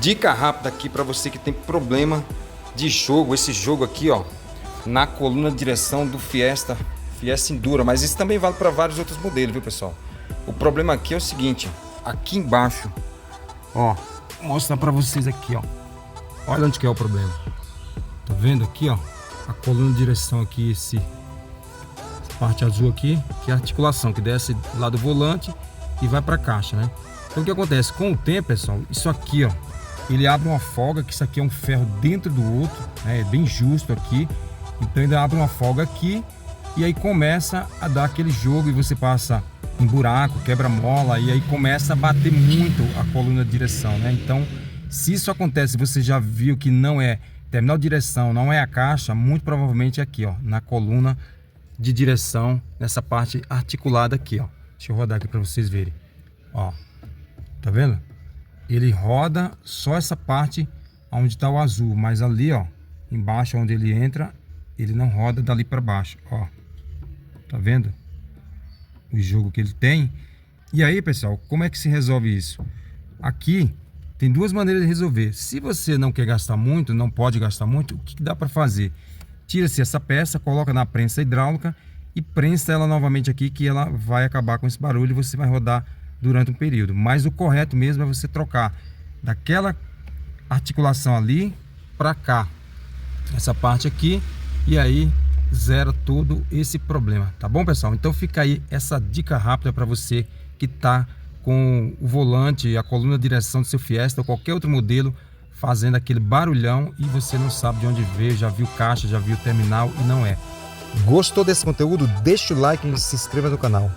Dica rápida aqui para você que tem problema de jogo, esse jogo aqui, ó, na coluna de direção do Fiesta Enduro, mas isso também vale para vários outros modelos, viu, pessoal? O problema aqui é o seguinte, aqui embaixo, ó, vou mostrar para vocês aqui, ó. Olha onde que é o problema. Tá vendo aqui, ó, a coluna de direção aqui, essa parte azul aqui, que é a articulação que desce lá do volante e vai para a caixa, né? Então o que acontece com o tempo, pessoal, isso aqui, ó, ele abre uma folga, que isso aqui é um ferro dentro do outro, né? É bem justo aqui. Então ele abre uma folga aqui e aí começa a dar aquele jogo e você passa em buraco, quebra mola e aí começa a bater muito a coluna de direção, né? Então, se isso acontece, você já viu que não é terminal de direção, não é a caixa, muito provavelmente é aqui, ó, na coluna de direção, nessa parte articulada aqui, ó. Deixa eu rodar aqui para vocês verem. Ó, tá vendo? Ele roda só essa parte onde está o azul, mas ali, ó, embaixo onde ele entra, ele não roda dali para baixo, ó. Tá vendo? O jogo que ele tem. E aí, pessoal, como é que se resolve isso? Aqui tem duas maneiras de resolver. Se você não quer gastar muito, não pode gastar muito, o que dá para fazer? Tira-se essa peça, coloca na prensa hidráulica e prensa ela novamente aqui, que ela vai acabar com esse barulho e você vai rodar durante um período. Mas o correto mesmo é você trocar daquela articulação ali para cá, essa parte aqui, e aí zera todo esse problema, tá bom, pessoal? Então fica aí essa dica rápida para você que tá com o volante, a coluna de direção do seu Fiesta ou qualquer outro modelo fazendo aquele barulhão e você não sabe de onde veio, já viu caixa, já viu terminal e não é. Gostou desse conteúdo? Deixa o like e se inscreva no canal.